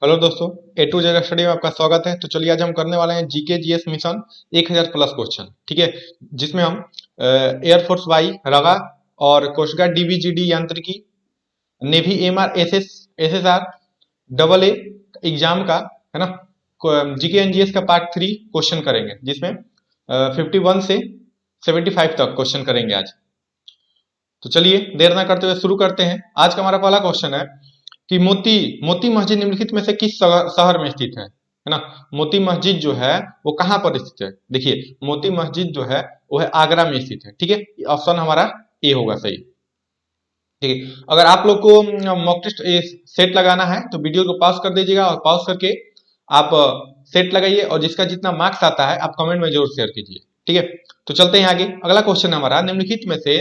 Hello दोस्तों, ए to Z study में आपका स्वागत है। तो चलिए आज हम करने वाले हैं GK GS mission 1000 plus question. ठीक है, जिसमें हम एयरफोर्स वाई रगा और कोस्ट गार्ड डीबीजीडी यांत्रिकी, navy MR SSR double A exam का है ना जीके एनजीएस का पार्ट 3 क्वेश्चन करेंगे, जिसमें 51 से 75 तक क्वेश्चन करेंगे आज। तो चलिए देर ना करते हुए शुरू करते हैं। आज का हमारा पहला क्वेश्चन है कि मोती मोती मस्जिद निम्नलिखित में से किस शहर में स्थित है ना। मोती मस्जिद जो है वो कहाँ पर स्थित है? देखिए, मोती मस्जिद जो है वो है आगरा में स्थित है। ठीक है, ऑप्शन हमारा ए होगा सही। ठीक है, अगर आप लोग को मॉक टेस्ट सेट लगाना है तो वीडियो को पॉज कर दीजिएगा और पॉज करके आप सेट लगाइए, और जिसका जितना मार्क्स आता है आप कमेंट में जरूर शेयर कीजिए। ठीक है, तो चलते हैं आगे। अगला क्वेश्चन हमारा, निम्नलिखित में से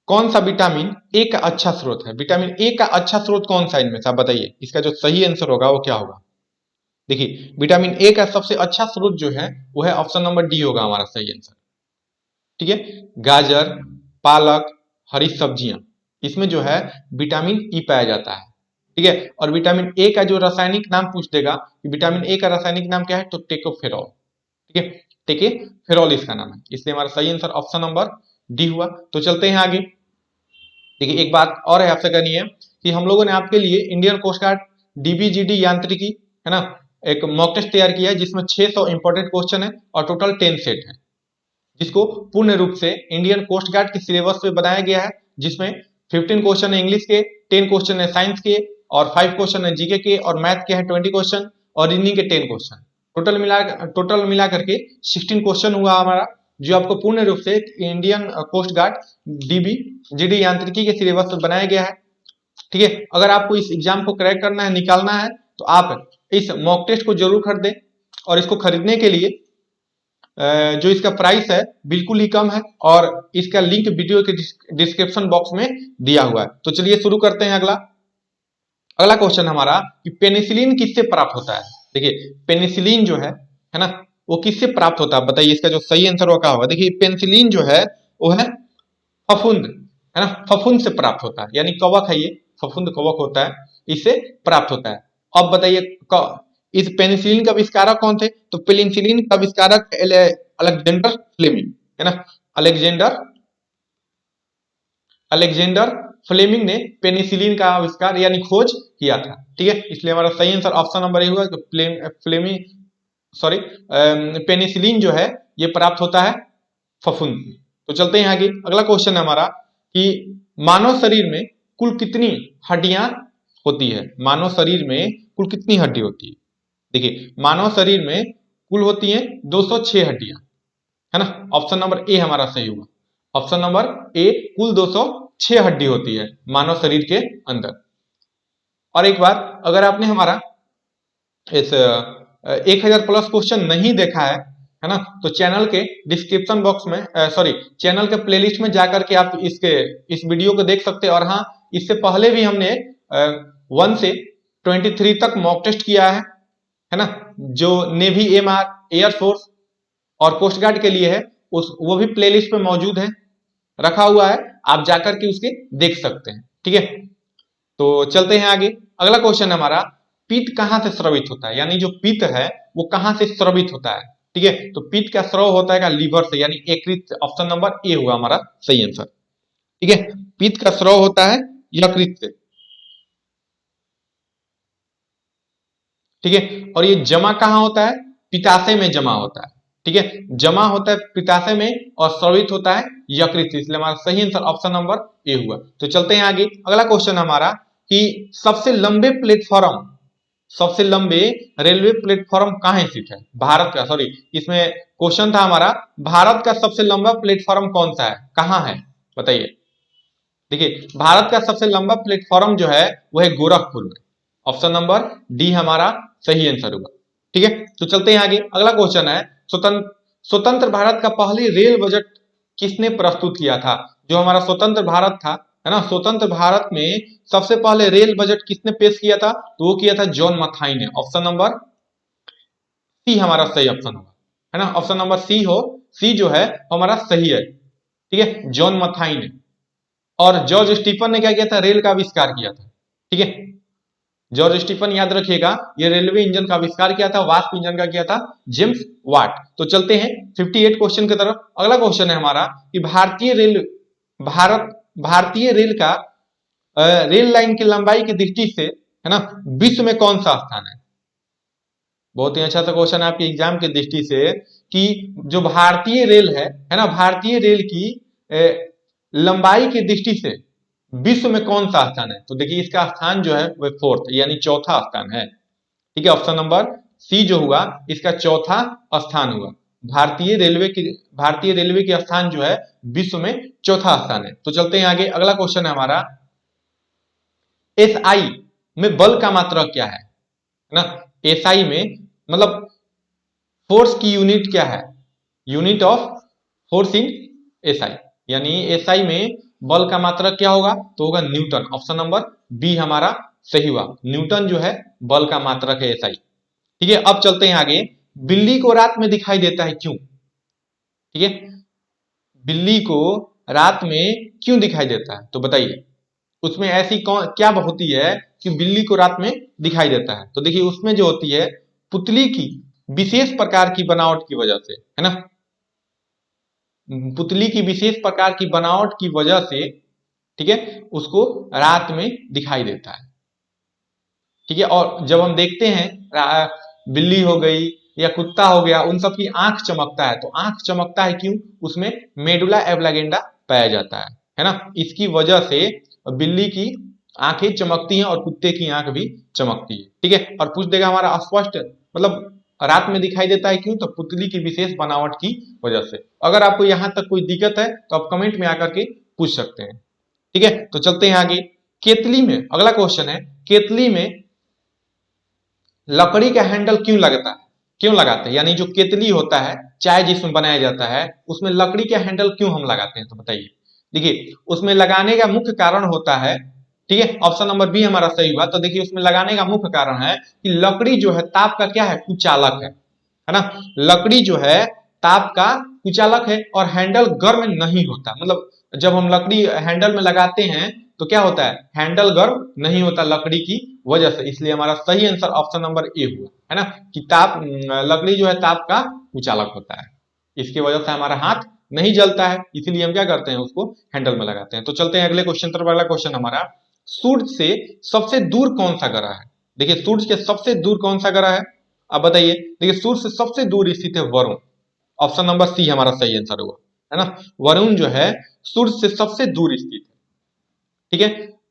कौन सा विटामिन ए का अच्छा स्रोत है? विटामिन ए का अच्छा स्रोत कौन सा इनमें से आप बताइए। इसका जो सही आंसर होगा वो क्या होगा? देखिए, विटामिन ए का सबसे अच्छा स्रोत जो है वो है ऑप्शन नंबर डी होगा हमारा सही आंसर। ठीक है, गाजर, पालक, हरी सब्जियां, इसमें जो है विटामिन ई पाया जाता है। ठीक है, और विटामिन ए का जो रासायनिक नाम पूछ देगा कि विटामिन ए का रासायनिक नाम क्या है, तो टेकोफेरॉल। ठीक है, टेकोफेरॉल इसका नाम है, इसलिए हमारा सही आंसर ऑप्शन नंबर डी हुआ। तो चलते हैं आगे। देखिए, एक बात और है आपसे करनी है कि हम लोगों ने आपके लिए इंडियन कोस्ट गार्ड डीबीजीडी यांत्रिकी है ना एक मॉक टेस्ट तैयार किया है, जिसमें 600 इंपॉर्टेंट क्वेश्चन है और टोटल 10 सेट है, जिसको पूर्ण रूप से इंडियन कोस्ट गार्ड के सिलेबस पे बनाया गया है। जिसमें 15 क्वेश्चन है इंग्लिश के, 10 क्वेश्चन है साइंस के, और 5 क्वेश्चन है जीके के, और मैथ के है 20 क्वेश्चन, और रीजनिंग के 10 क्वेश्चन। टोटल मिला करके 16 क्वेश्चन हुआ हमारा, जो आपको पूर्ण रूप से Indian Coast Guard DB GD यांत्रिकी के सिलेबस पर बनाया गया है। ठीक है, अगर आपको इस एग्जाम को क्रैक करना है, निकालना है, तो आप इस मॉक टेस्ट को जरूर खरीदें। और इसको खरीदने के लिए जो इसका प्राइस है बिल्कुल ही कम है, और इसका लिंक वीडियो के डिस्क्रिप्शन बॉक्स में दिया हुआ है। तो चलिए शुरू करते हैं। अगला क्वेश्चन हमारा कि पेनिसिलिन किससे प्राप्त होता है? देखिए, पेनिसिलिन जो है ना, वो किससे प्राप्त होता है बताइए। इसका जो सही आंसर होगा क्या होगा? देखिए, पेनिसिलिन जो है वो है फफूंद, है ना, फफूंद से प्राप्त होता है, यानी कवक है ये, फफूंद कवक होता है, इससे प्राप्त होता है। अब बताइए, इस पेनिसिलिन का आविष्कारक कौन थे? तो पेनिसिलिन का आविष्कारक अलेक्जेंडर फ्लेमिंग, है ना। अलेक्जेंडर अलेक्जेंडर फ्लेमिंग ने पेनिसिलिन का आविष्कार यानी खोज किया था। ठीक है, इसलिए हमारा सही आंसर ऑप्शन नंबर ए हुआ। फ्लेमिंग सॉरी पेनिसिलिन जो है ये प्राप्त होता है फफूंद से। तो चलते हैं आगे। अगला क्वेश्चन है हमारा कि मानव शरीर में कुल कितनी हड्डियां होती है? मानव शरीर में कुल कितनी हड्डी होती है? देखिए, मानव शरीर में कुल होती है 206 हड्डियां, है ना। ऑप्शन नंबर ए हमारा सही होगा। ऑप्शन नंबर ए, कुल 206 हड्डी होती है मानव शरीर के अंदर। और एक बार, अगर आपने हमारा इस 1000 प्लस क्वेश्चन नहीं देखा है ना, तो चैनल के डिस्क्रिप्शन बॉक्स में चैनल के प्लेलिस्ट में जाकर के आप इस वीडियो को देख सकते हैं। और हाँ, इससे पहले भी हमने 1 से 23 तक मॉक टेस्ट किया है ना, जो नेवी एमआर एयरफोर्स और कोस्ट गार्ड के लिए है, वो भी प्लेलिस्ट में मौजूद है, रखा हुआ है, आप जाकर के उसके देख सकते हैं। ठीक है, तो चलते हैं आगे। अगला क्वेश्चन हमारा, पित्त कहां से स्रवित होता है? यानी जो पित्त है वो कहां से स्रवित होता है? ठीक है, तो पित्त का स्रव होता है लीवर से, यानी यकृत से। ऑप्शन नंबर ए हुआ हमारा सही आंसर। ठीक है, पित्त का स्रव होता है यकृत से। ठीक है, और ये जमा कहां होता है? पित्ताशय में जमा होता है। ठीक है, जमा होता है पित्ताशय में और स्रवित होता है यकृत से, इसलिए हमारा सही आंसर ऑप्शन नंबर ए हुआ। तो चलते हैं आगे। अगला क्वेश्चन हमारा कि सबसे लंबे रेलवे प्लेटफॉर्म कहां स्थित है? भारत का, सॉरी, इसमें क्वेश्चन था हमारा, भारत का सबसे लंबा प्लेटफॉर्म कौन सा है, कहां है बताइए। देखिए, भारत का सबसे लंबा प्लेटफॉर्म जो है वो है गोरखपुर में। ऑप्शन नंबर डी हमारा सही आंसर होगा। ठीक है, तो चलते हैं आगे। अगला क्वेश्चन है, स्वतंत्र भारत का पहली रेल बजट किसने प्रस्तुत किया था? जो हमारा स्वतंत्र भारत था, है ना, स्वतंत्र भारत में सबसे पहले रेल बजट किसने पेश किया था? तो वो किया था जॉन मथाई ने। ऑप्शन नंबर सी हमारा सही ऑप्शन होगा, है ना। ऑप्शन नंबर सी जो है हमारा सही है। ठीक है, जॉन मथाई ने। और जॉर्ज स्टीफन ने क्या किया था? रेल का आविष्कार किया था। ठीक है, जॉर्ज स्टीफन याद रखिएगा, ये रेलवे इंजन का आविष्कार किया था, वास्प इंजन का किया था जेम्स वाट। तो चलते हैं 58 क्वेश्चन की तरफ। अगला क्वेश्चन है हमारा कि भारतीय रेल का रेल लाइन की लंबाई की दृष्टि से, है ना, विश्व में कौन सा स्थान है? बहुत ही अच्छा सा क्वेश्चन है आपके एग्जाम की दृष्टि से कि जो भारतीय रेल है ना, भारतीय रेल की लंबाई की दृष्टि से विश्व में कौन सा स्थान है? तो देखिए इसका स्थान जो है वह फोर्थ यानी चौथा स्थान है। ठीक है, ऑप्शन नंबर सी जो हुआ इसका चौथा स्थान हुआ। भारतीय रेलवे के स्थान जो है विश्व में चौथा स्थान है। तो चलते हैं आगे। अगला क्वेश्चन है हमारा, एसआई में बल का मात्रक क्या है ना? एसआई में मतलब फोर्स की यूनिट क्या है? Unit of force in SI, यानी एसआई में बल का मात्रक क्या होगा? तो होगा न्यूटन। ऑप्शन नंबर बी हमारा सही हुआ, न्यूटन जो है बल का मात्रक है एसआई। ठीक है, अब चलते हैं आगे। बिल्ली को रात में दिखाई देता है क्यों? ठीक है, बिल्ली को रात में क्यों दिखाई देता है? तो बताइए उसमें ऐसी कौन क्या होती है कि बिल्ली को रात में दिखाई देता है? तो देखिए उसमें जो होती है पुतली की विशेष प्रकार की बनावट की वजह से, है ना, पुतली की विशेष प्रकार की बनावट की वजह से, ठीक है, उसको रात में दिखाई देता है। ठीक है, और जब हम देखते हैं बिल्ली हो गई या कुत्ता हो गया, उन सब की आंख चमकता है। तो आंख चमकता है क्यों? उसमें मेडुला एब्लागेंडा पाया जाता है ना, इसकी वजह से बिल्ली की आंखें चमकती हैं और कुत्ते की आंख भी चमकती है। ठीक है, और पूछ देगा हमारा अस्पष्ट मतलब रात में दिखाई देता है क्यों? तो पुतली की विशेष बनावट की वजह से। अगर आपको यहां तक कोई दिक्कत है तो आप कमेंट में आकर के पूछ सकते हैं। ठीक है, तो चलते हैं आगे। केतली में अगला क्वेश्चन है, केतली में लकड़ी का हैंडल क्यों लगता है? क्यों लगाते हैं? यानी जो केतली होता है, चाय जिसमें बनाया जाता है, उसमें लकड़ी का हैंडल क्यों हम लगाते हैं? तो बताइए। देखिए उसमें लगाने का मुख्य कारण होता है, ठीक है, ऑप्शन नंबर बी हमारा सही हुआ। तो देखिए उसमें लगाने का मुख्य कारण है कि लकड़ी जो है ताप का क्या है? कुचालक है ना। लकड़ी जो है ताप का कुचालक है और हैंडल गर्म नहीं होता। मतलब जब हम लकड़ी हैंडल में लगाते हैं तो क्या होता है? हैंडल गर्म नहीं होता लकड़ी की वजह से। इसलिए हमारा सही आंसर ऑप्शन नंबर ए हुआ, है ना, कि ताप लकड़ी जो है ताप का कुचालक होता है, इसकी वजह से हमारा हाथ नहीं जलता है, इसीलिए हम क्या करते हैं? उसको हैंडल में लगाते हैं। तो चलते हैं अगले क्वेश्चन पर। अगला क्वेश्चन हमारा, सूर्य से सबसे दूर कौन सा ग्रह है? देखिए सूर्य के सबसे दूर कौन सा ग्रह है? अब बताइए। देखिए सूर्य से सबसे दूर स्थित है वरुण। ऑप्शन नंबर सी हमारा सही आंसर हुआ, है ना, वरुण जो है सूर्य से सबसे दूर स्थित है। ठीक है,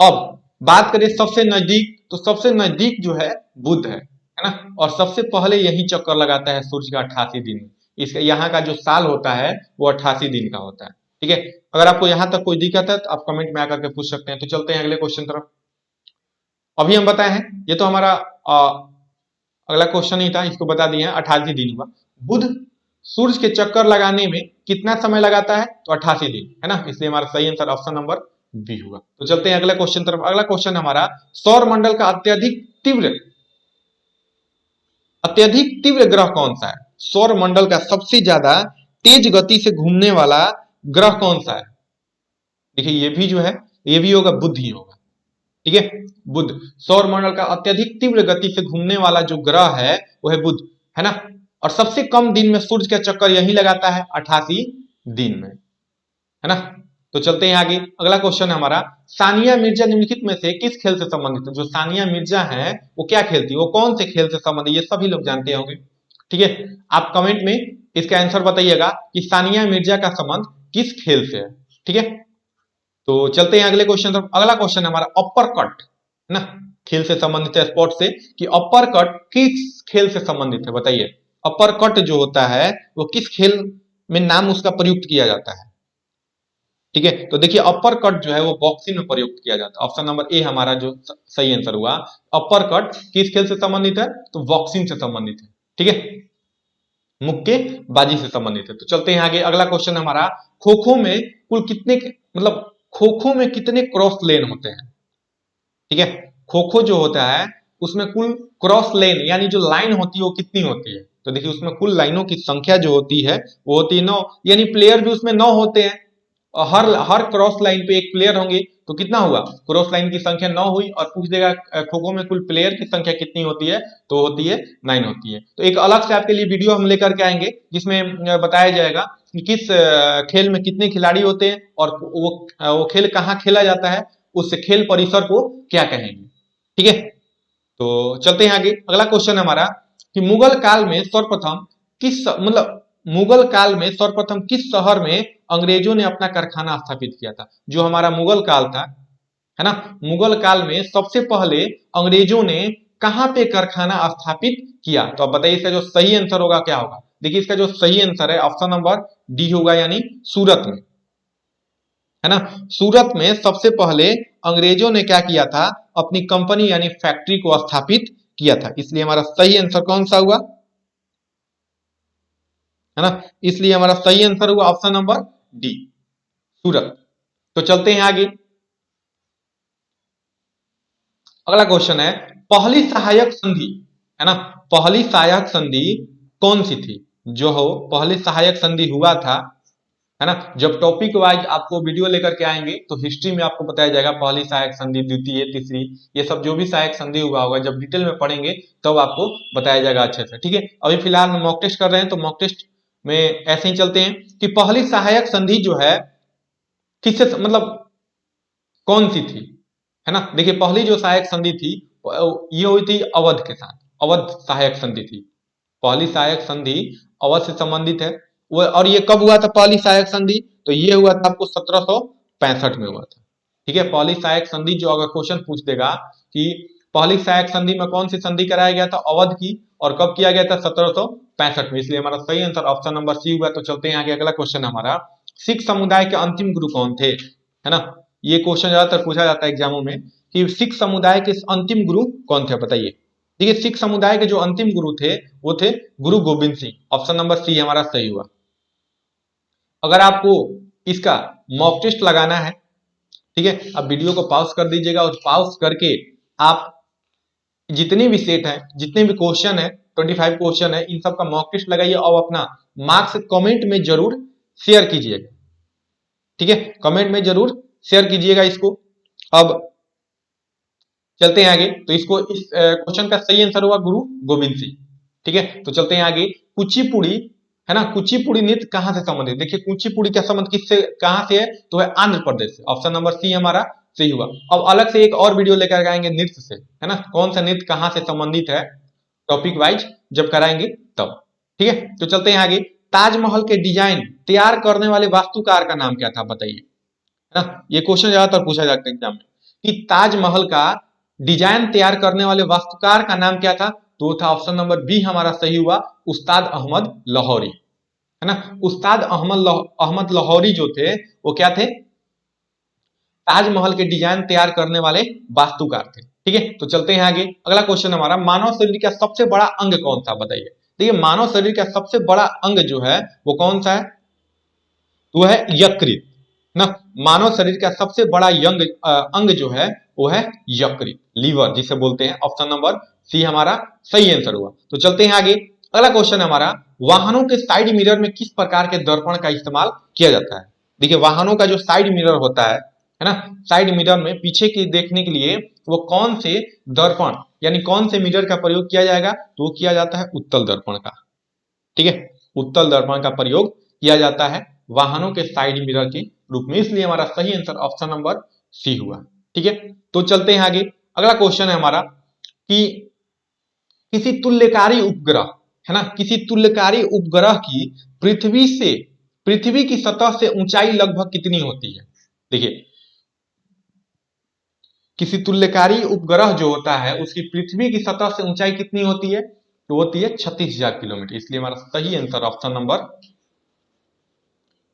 अब बात करें सबसे नजदीक, तो सबसे नजदीक जो है बुध है ना, और सबसे पहले यही चक्कर लगाता है सूर्य का 88 दिन में। इसका यहाँ का जो साल होता है वो 88 दिन का होता है। ठीक है, अगर आपको यहां तक कोई दिक्कत है तो आप कमेंट में आकर के पूछ सकते हैं। तो चलते हैं अगले क्वेश्चन तरफ। अभी हम बताए हैं, ये तो हमारा अगला क्वेश्चन ही था, इसको बता दिए हैं 88 दिन हुआ। बुध सूर्य के चक्कर लगाने में कितना समय लगाता है? तो 88 दिन, है ना, इसलिए हमारा सही आंसर ऑप्शन नंबर बी होगा। तो चलते हैं अगले क्वेश्चन तरफ। अगला क्वेश्चन हमारा, सौर मंडल का अत्यधिक तीव्र ग्रह कौन सा है? सौर मंडल का सबसे ज्यादा तेज गति से घूमने वाला ग्रह कौन सा है? देखिए ये भी जो है ये भी होगा बुध ही होगा। ठीक है, बुध सौर मंडल का अत्यधिक तीव्र गति से घूमने वाला जो ग्रह है वो है बुध, है ना, और सबसे कम दिन में सूर्य का चक्कर यही लगाता है 88 दिन में, है ना। तो चलते हैं आगे। अगला क्वेश्चन है हमारा, सानिया मिर्जा निम्नलिखित में से किस खेल से संबंधित है? जो सानिया मिर्जा है वो क्या खेलती है, वो कौन से खेल से संबंधित, ये सभी लोग जानते होंगे। ठीक है, आप कमेंट में इसका आंसर बताइएगा कि सानिया मिर्जा का संबंध किस खेल से है। ठीक है, तो चलते हैं अगले क्वेश्चन तरफ। अगला क्वेश्चन हमारा अपर कट, है ना, खेल से संबंधित है, स्पोर्ट से, कि अपर कट किस खेल से संबंधित है? बताइए। अपर कट जो होता है वो किस खेल में नाम उसका प्रयुक्त किया जाता है? ठीक है, तो देखिए अपर कट जो है वो बॉक्सिंग में प्रयुक्त किया जाता है। ऑप्शन नंबर ए हमारा जो सही आंसर हुआ। अपर कट किस खेल से संबंधित है? तो बॉक्सिंग से संबंधित है। ठीक है, मुक्केबाजी से संबंधित है। तो चलते हैं आगे। अगला क्वेश्चन हमारा, खो खो में कुल कितने मतलब खो खो में कितने क्रॉस लेन होते हैं? ठीक है, खो खो जो होता है उसमें कुल क्रॉस लेन यानी जो लाइन होती है वो कितनी होती है? तो देखिए उसमें कुल लाइनों की संख्या जो होती है वो होती है 9, यानी प्लेयर भी उसमें 9 होते हैं। हर हर क्रॉस लाइन पे एक प्लेयर होंगे तो कितना हुआ, क्रॉस लाइन की संख्या 9 हुई, और पूछ देगा खो खो में कुल प्लेयर की संख्या कितनी होती है, तो होती है 9 होती है। तो एक अलग से आपके लिए वीडियो हम लेकर के आएंगे जिसमें बताया जाएगा कि किस खेल में कितने खिलाड़ी होते हैं और वो खेल कहाँ खेला जाता है, उस खेल परिसर को क्या कहेंगे। ठीक है, तो चलते हैं आगे। अगला क्वेश्चन हमारा कि मुगल काल में सर्वप्रथम मुगल काल में सर्वप्रथम किस शहर में अंग्रेजों ने अपना कारखाना स्थापित किया था। जो हमारा मुगल काल था, है ना, मुगल काल में सबसे पहले अंग्रेजों ने कहां पे कारखाना स्थापित किया। तो अब बताइए इसका जो सही आंसर होगा क्या होगा। देखिए इसका जो सही आंसर है ऑप्शन नंबर डी होगा, यानी सूरत में, है ना। सूरत में सबसे पहले अंग्रेजों ने क्या किया था, अपनी कंपनी यानी फैक्ट्री को स्थापित किया था। इसलिए हमारा सही आंसर कौन सा हुआ, है ना, इसलिए हमारा सही आंसर हुआ ऑप्शन नंबर डी, सूरत। तो चलते हैं आगे। अगला क्वेश्चन है पहली सहायक संधि, है ना, पहली सहायक संधि कौन सी थी। जो हो पहली सहायक संधि हुआ था, है ना, जब टॉपिक वाइज आपको वीडियो लेकर के आएंगे तो हिस्ट्री में आपको बताया जाएगा पहली सहायक संधि, द्वितीय, तीसरी, ये सब जो भी सहायक संधि हुआ होगा जब डिटेल में पढ़ेंगे तब आपको बताया जाएगा अच्छे से। ठीक है, अभी फिलहाल हम मॉक टेस्ट कर रहे हैं, तो मॉक टेस्ट में ऐसे ही चलते हैं कि पहली सहायक संधि जो है किससे कौन सी थी, है ना। देखिए पहली जो सहायक संधि थी ये हुई थी अवध के साथ, अवध सहायक संधि थी। पहली सहायक संधि अवध से संबंधित है वो, और ये कब हुआ था पहली सहायक संधि, तो ये हुआ था आपको 1765 में हुआ था। ठीक है, पहली सहायक संधि जो अगर क्वेश्चन पूछ देगा कि पहली सहायक संधि में कौन सी संधि कराया गया था, अवध की, और कब किया गया था, 1765 में, इसलिए हमारा सही आंसर ऑप्शन नंबर सी हुआ। तो चलते हैं आगे। अगला क्वेश्चन हमारा सिख समुदाय के अंतिम गुरु कौन थे, है ना। ये क्वेश्चन ज्यादातर पूछा जाता है एग्जामों में कि सिख समुदाय के अंतिम गुरु कौन थे, बताइए। देखिए सिख समुदाय के जो अंतिम गुरु थे वो थे Guru Gobind Singh, option number C हमारा सही हुआ। अगर आपको इसका मॉक टेस्ट लगाना है, ठीक है, आप वीडियो को पॉज कर दीजिएगा और पॉज करके आप जितने भी सेट है, जितने भी क्वेश्चन है, 25 क्वेश्चन है, इन सब का मॉक टेस्ट लगाइए और अपना मार्क्स कमेंट में जरूर शेयर कीजिएगा। ठीक है, कमेंट में जरूर शेयर कीजिएगा इसको। अब चलते हैं आगे। तो इसको इस क्वेश्चन का सही आंसर होगा गुरु गोविंद सिंह। ठीक है, तो चलते हैं आगे। कुचिपुड़ी, है ना, कुचिपुड़ी नृत्य कहां से संबंधित। देखिए कुचिपुड़ी का संबंध किससे, कहां से है, तो है आंध्र प्रदेश से, ऑप्शन नंबर सी हमारा सही हुआ। अब अलग से एक और वीडियो लेकर आएंगे नृत्य से, है ना, कौन सा नृत्य कहां से संबंधित है, टॉपिक वाइज जब कराएंगे तब। ठीक है, तो चलते हैं आगे। ताजमहल के डिजाइन तैयार करने वाले वास्तुकार का नाम क्या था, बताइए, है ना। ये क्वेश्चन ज्यादातर पूछा जाता है एग्जाम में कि ताजमहल का डिजाइन तैयार करने वाले वास्तुकार का नाम क्या था, तो था ऑप्शन नंबर बी हमारा सही हुआ, उस्ताद अहमद लाहौरी, है ना। उस्ताद अहमद लाहौरी जो थे वो क्या थे, ताजमहल के डिजाइन तैयार करने वाले वास्तुकार थे। ठीक है, तो चलते हैं आगे। अगला क्वेश्चन हमारा मानव शरीर का सबसे बड़ा अंग कौन सा, बताइए। देखिए मानव शरीर का सबसे बड़ा अंग जो है वो कौन सा है, वो है यकृत ना। मानव शरीर का सबसे बड़ा अंग जो है वो है यकृत, लीवर जिसे बोलते हैं, ऑप्शन नंबर सी हमारा सही आंसर हुआ। तो चलते हैं आगे। अगला क्वेश्चन हमारा वाहनों के साइड मिरर में किस प्रकार के दर्पण का इस्तेमाल किया जाता है। देखिए वाहनों का जो साइड मिरर होता है ना, साइड मिरर में पीछे की देखने के लिए वो कौन से दर्पण यानी कौन से मिरर का प्रयोग किया जाएगा, तो वो किया जाता है उत्तल दर्पण का। ठीक है, उत्तल दर्पण का प्रयोग किया जाता है वाहनों के साइड मिरर के रूप में, इसलिए हमारा सही आंसर ऑप्शन नंबर सी हुआ। ठीक है, तो चलते हैं आगे। अगला क्वेश्चन है हमारा कि किसी तुल्यकारी उपग्रह, है ना, किसी तुल्यकारी उपग्रह की पृथ्वी की सतह से ऊंचाई लगभग कितनी होती है। देखिए किसी तुल्यकारी उपग्रह जो होता है उसकी पृथ्वी की सतह से ऊंचाई कितनी होती है, तो होती है 36,000 किलोमीटर, इसलिए हमारा सही आंसर ऑप्शन नंबर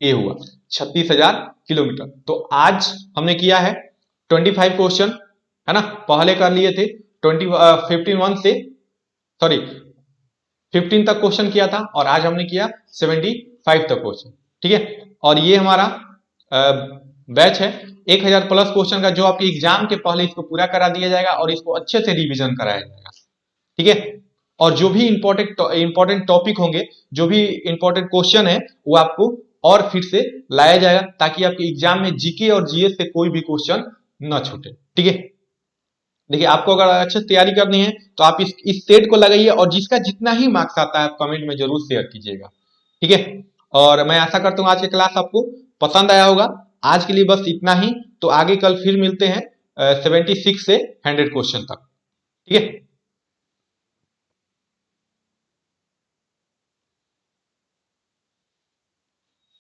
ए हुआ, 36,000 किलोमीटर। तो आज हमने किया है 25 क्वेश्चन, है ना, पहले कर लिए थे 15 तक क्वेश्चन किया था, और आज हमने किया 75 तक क्वेश्चन। ठीक है, और ये हमारा बैच है 1000 प्लस क्वेश्चन का, जो आपके एग्जाम के पहले इसको पूरा करा दिया जाएगा और इसको अच्छे से रिवीजन कराया जाएगा। ठीक है, और जो भी इंपॉर्टेंट टॉपिक होंगे, जो भी इंपॉर्टेंट क्वेश्चन है वो आपको और फिर से लाया जाएगा ताकि आपके एग्जाम में जीके और जीएस से कोई भी क्वेश्चन ना छूटे। ठीक है, देखिए आपको अगर अच्छे से तैयारी करनी है तो आप इस सेट को लगाइए और जिसका जितना ही मार्क्स आता है आप कमेंट में जरूर शेयर कीजिएगा। ठीक है, और मैं आशा करता हूँ आज की क्लास आपको पसंद आया होगा। आज के लिए बस इतना ही, तो आगे कल फिर मिलते हैं 76 से 100 क्वेश्चन तक। ठीक है।